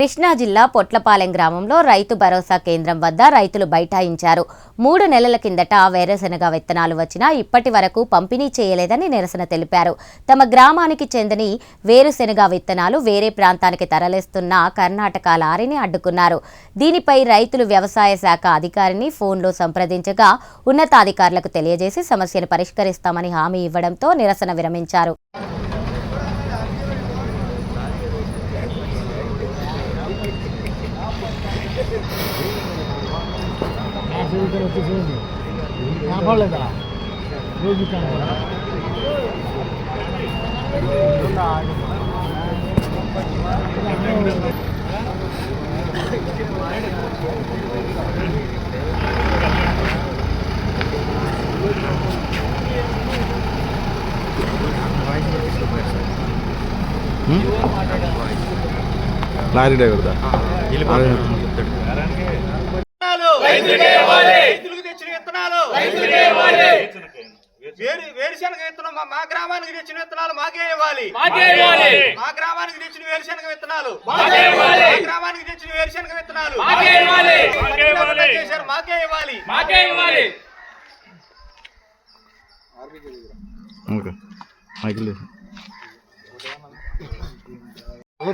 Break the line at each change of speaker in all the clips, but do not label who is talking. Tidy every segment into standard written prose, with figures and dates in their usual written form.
కృష్ణా జిల్లా పొట్లపాలెం గ్రామంలో రైతు భరోసా కేంద్రం వద్ద రైతులు బైఠాయించారు. 3 నెలల కిందట వేరుశెనగ విత్తనాలు వచ్చినా ఇప్పటి వరకు పంపిణీ చేయలేదని నిరసన తెలిపారు. తమ గ్రామానికి చెందని వేరుశెనగ విత్తనాలు వేరే ప్రాంతానికి తరలిస్తున్న కర్ణాటక లారీని అడ్డుకున్నారు. దీనిపై రైతులు వ్యవసాయ శాఖ అధికారిని ఫోన్లో సంప్రదించగా ఉన్నతాధికారులకు తెలియజేసి సమస్యను పరిష్కరిస్తామని హామీ ఇవ్వడంతో నిరసన విరమించారు.
లారీ డ్రైవర్
వేరుశనగ విత్తనం మా గ్రామానికి తెచ్చిన విత్తనాలు మాకే ఇవ్వాలి. మా గ్రామానికి తెచ్చిన వేరుశనగ విత్తనాలు గ్రామానికి తెచ్చిన వేరుశనగ విత్తనాలు చేశారు మాకే ఇవ్వాలి.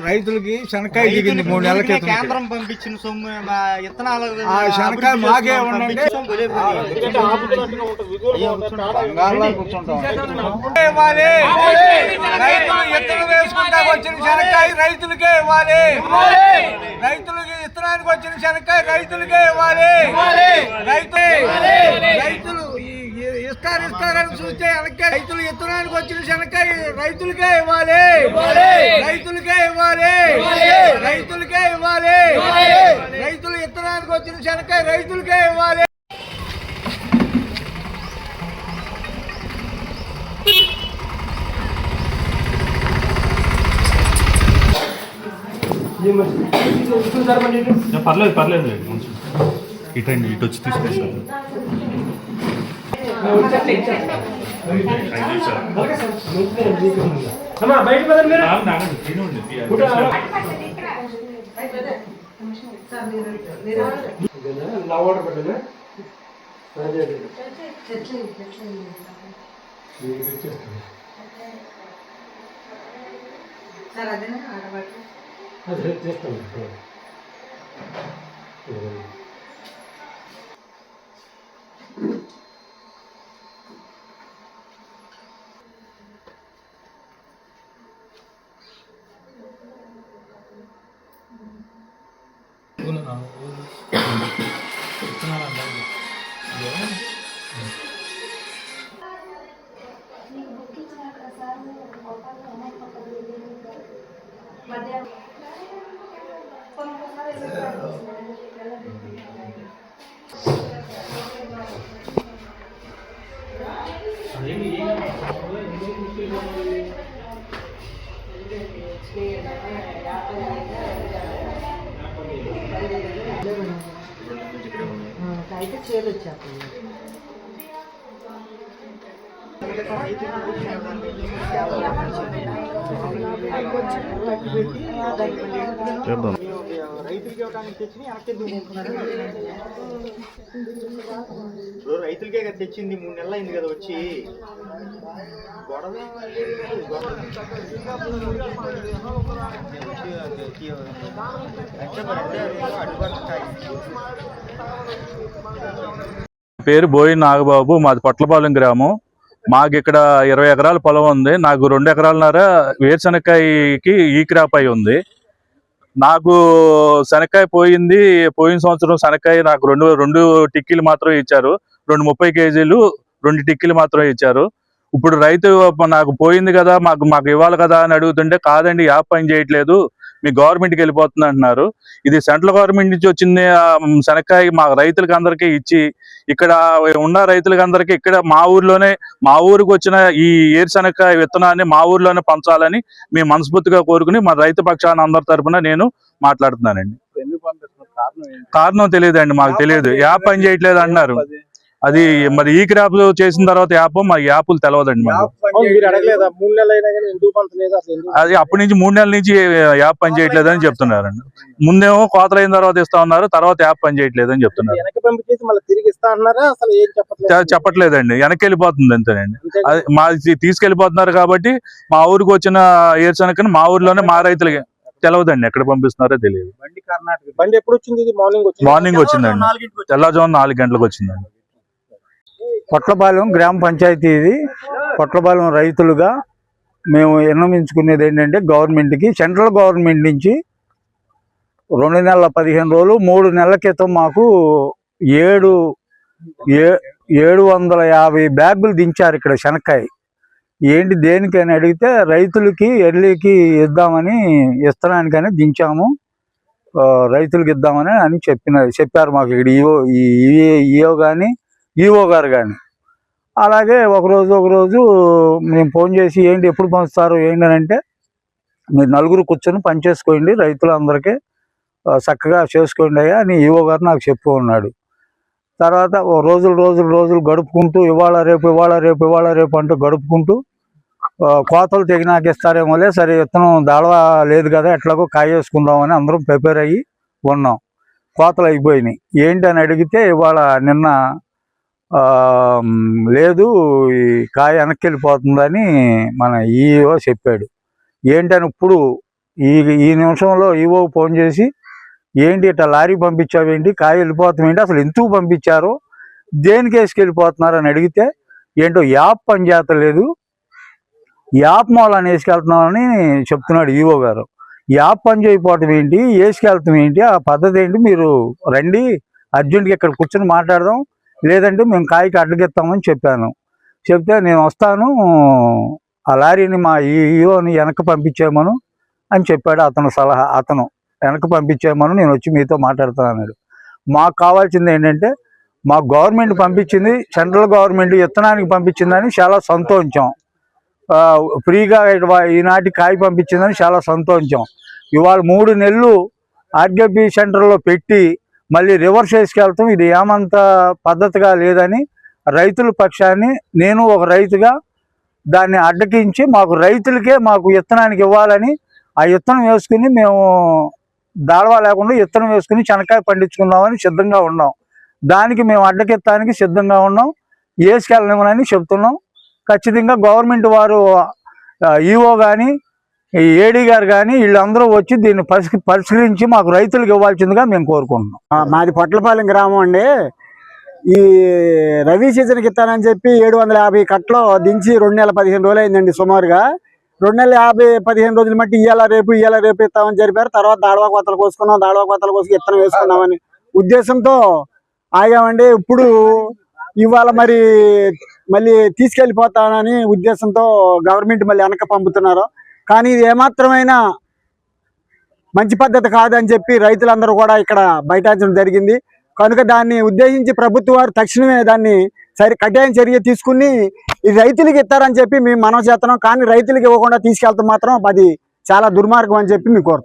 రైతులకి శనక్కాయ దిగింది 3 నెలల క్రితం.
కేంద్రం పంపించిన సొమ్ము విత్తనాలు
శనక్కాయ మాకే ఉండండి. రైతులు విత్తనం వేసుకుంటా వచ్చిన శనక్కాయ రైతులకే ఇవ్వాలి. రైతులకి విత్తనానికి వచ్చిన శనక్కాయ రైతులకే ఇవ్వాలి. రైతులు ఇస్తారని చూస్తే రైతులు విత్తనానికి వచ్చిన శనక్కాయ రైతులకే ఇవ్వాలి. రైతులు విత్తనానికి వచ్చిన శనక్కాయ రైతులకే ఇవ్వాలి.
పర్లేదు ఇటండి, ఇటు వచ్చి తీసుకొస్తాను.
అయితే చేలు వచ్చాక
రైతులకి ఇవ్వడానికి తెచ్చి రైతులకే కదా తెచ్చింది. 3 నెలలు అయింది కదా వచ్చి.
పేరు బోయి నాగబాబు, మాది పొట్లపాలెం గ్రామం. మాకు ఇక్కడ 20 ఎకరాల పొలం ఉంది. నాకు 2 ఎకరాలన్నర వేరుశనక్కాయకి ఈ క్రాప్ అయి ఉంది. నాకు శనక్కాయ పోయిన సంవత్సరం శనక్కాయ నాకు రెండు టిక్కీలు మాత్రమే ఇచ్చారు. 30 కేజీలు 2 టిక్కీలు మాత్రమే ఇచ్చారు. ఇప్పుడు రైతు నాకు పోయింది కదా, మాకు ఇవ్వాలి కదా అని అడుగుతుంటే కాదండి, యాప్ పని చేయట్లేదు, మీ గవర్నమెంట్కి వెళ్ళిపోతుంది అంటున్నారు. ఇది సెంట్రల్ గవర్నమెంట్ నుంచి వచ్చింది శనక్కాయ మా రైతులకి అందరికీ ఇచ్చి, ఇక్కడ ఉన్న రైతులకి అందరికీ ఇక్కడ మా ఊరికి వచ్చిన ఈ ఏరుశనక్కాయ విత్తనాన్ని మా ఊర్లోనే పంచాలని మేము మనస్ఫూర్తిగా కోరుకుని మా రైతు పక్షాన అందరి తరఫున నేను మాట్లాడుతున్నానండి. కారణం తెలియదండి, మాకు తెలియదు. యాప్ పని చేయట్లేదు అంటున్నారు. అది మరి ఈ క్రాప్ చేసిన తర్వాత యాప్ మా యాప్లు తెలవదండి మాకు.
మీరు అడగలేదా 3 నెలలు అయినా కానీ ఎందుకు పంచలేదు అసలు ఎందుకు?
అది అప్పటి నుంచి 3 నెలల నుంచి యాప్ పని చేయట్లేదని చెప్తున్నారండి. ముందేమో కోతలు అయిన తర్వాత ఇస్తా ఉన్నారు, తర్వాత యాప్ పని చేయట్లేదని చెప్తున్నారు.
వెనక్కి పంపించేసి మళ్ళీ తిరిగి ఇస్తా అన్నారా? అసలు ఏం చెప్పట్లేదు.
చెప్పట్లేదండి, వెనక్కి వెళ్ళిపోతుంది అంతేనండి. అది మా తీసుకెళ్లిపోతున్నారు కాబట్టి మా ఊరికి వచ్చిన ఏరుశనగని మా ఊర్లోనే మా రైతులకి తెలవదండి, ఎక్కడ పంపిస్తున్నారో తెలియదు.
బండి ఎప్పుడు వచ్చింది? ఇది
మార్నింగ్ వచ్చిందండి, తెల్లవారుజామున 4 గంటలకు వచ్చిందండి.
పొట్లపాలెం గ్రామ పంచాయతీ ఇది. పొట్లపాలెం రైతులుగా మేము విన్నవించుకునేది ఏంటంటే గవర్నమెంట్కి, సెంట్రల్ గవర్నమెంట్ నుంచి 2 నెలల 15 రోజులు 3 నెలల క్రితం మాకు 750 బ్యాగులు దించారు ఇక్కడ శనక్కాయ. ఏంటి దేనికని అడిగితే రైతులకి ఎర్లీకి ఇద్దామని, ఇస్తనానికని దించాము, రైతులకి ఇద్దామని అని చెప్పారు మాకు ఇక్కడ ఈఓ కానీ ఈఓ గారు కానీ. అలాగే ఒకరోజు మేము ఫోన్ చేసి ఏంటి ఎప్పుడు పంచుతారు ఏంటి అని అంటే, మీరు నలుగురు కూర్చొని పని చేసుకోండి, రైతులందరికీ చక్కగా చేసుకోండి అయ్యా అని ఈఓ గారు నాకు చెప్పు ఉన్నాడు. తర్వాత రోజులు గడుపుకుంటూ ఇవాళ రేపు అంటూ గడుపుకుంటూ కోతలు తెగినాక ఇస్తారేమోలే, సరే విత్తనం దాళవా లేదు కదా ఎట్లాగో కాయ వేసుకుందామని అందరం ప్రిపేర్ అయ్యి ఉన్నాం. కోతలు అయిపోయినాయి. ఏంటి అని అడిగితే ఇవాళ నిన్న లేదు ఈ కాయ వెనక్కి వెళ్ళిపోతుందని మన ఈఓ చెప్పాడు. ఏంటని ఇప్పుడు ఈ నిమిషంలో ఈఓ ఫోన్ చేసి ఏంటి ఇట్లా లారీ పంపించావేంటి, కాయ వెళ్ళిపోతామేంటి, అసలు ఎందుకు పంపించారో, దేనికి వేసుకెళ్ళిపోతున్నారు అని అడిగితే ఏంటో యాప్ పని చేస్తలేదు, యాప్ మూలాన్ని వేసుకెళ్తున్నామని చెప్తున్నాడు ఈఓ గారు. యాప్ పని చేయకపోవటం ఏంటి, వేసుకెళ్తాం ఏంటి, ఆ పద్ధతి ఏంటి, మీరు రండి అర్జెంట్గా ఇక్కడ కూర్చొని మాట్లాడదాం, లేదంటే మేము కాయకి అడ్డగిస్తామని చెప్పాను. చెప్తే నేను వస్తాను, ఆ లారీని మా ఈఓని వెనక్కి పంపించేయమను అని చెప్పాడు అతను వెనక్కి పంపించేయమను, నేను వచ్చి మీతో మాట్లాడుతాను అన్నాడు. మాకు కావాల్సింది ఏంటంటే, మా గవర్నమెంట్ పంపించింది, సెంట్రల్ గవర్నమెంట్ విత్తనానికి పంపించిందని చాలా సంతోషం, ఫ్రీగా ఈనాటి కాయ పంపించిందని చాలా సంతోషం. ఇవాళ 3 నెలలు ఆర్గేపీ సెంటర్లో పెట్టి మళ్ళీ రివర్స్ వేసుకెళ్తాం, ఇది ఏమంత పద్ధతిగా లేదని రైతుల పక్షాన్ని నేను ఒక రైతుగా దాన్ని అడ్డకించి మాకు విత్తనానికి ఇవ్వాలని, ఆ విత్తనం వేసుకుని మేము దాడవా లేకుండా విత్తనం వేసుకుని శనక్కాయ పండించుకుందామని సిద్ధంగా ఉన్నాం. దానికి మేము అడ్డకెత్తానికి సిద్ధంగా ఉన్నాం, వేసుకెళ్ళనివ్వనని చెప్తున్నాం. ఖచ్చితంగా గవర్నమెంట్ వారు ఈఓ కానీ ఏడీ గారు కానీ వీళ్ళందరూ వచ్చి దీన్ని పరిష్కరించి మాకు రైతులకు ఇవ్వాల్సిందిగా మేము కోరుకుంటున్నాం.
మాది పొట్లపాలెం గ్రామం అండి. ఈ రవి సీజన్కి ఇస్తానని చెప్పి 750 కట్టలో దించి 2 నెలల 15 రోజులు అయిందండి సుమారుగా. 2 నెలల 15 రోజులు మట్టి ఇయ్యాల రేపు ఇస్తామని జరిపారు. తర్వాత దాడవా కోతలు కోసుకున్నాం, దాడవా కోతలు కోసుకు విత్తనం వేసుకున్నామని ఉద్దేశంతో ఆగామండి. ఇప్పుడు ఇవాళ మళ్ళీ తీసుకెళ్ళిపోతానని ఉద్దేశంతో గవర్నమెంట్ మళ్ళీ వెనక పంపుతున్నారు. కానీ ఇది ఏమాత్రమైనా మంచి పద్ధతి కాదని చెప్పి రైతులందరూ కూడా ఇక్కడ బైఠాయించడం జరిగింది. కనుక దాన్ని ఉద్దేశించి ప్రభుత్వం వారు తక్షణమే దాన్ని కఠిన చర్య తీసుకుని ఈ రైతులకి ఇస్తారని చెప్పి మేము మనవి చేస్తున్నాం. కానీ రైతులకి ఇవ్వకుండా తీసుకెళ్తాం మాత్రం అది చాలా దుర్మార్గం అని చెప్పి మేము కోరుతున్నాం.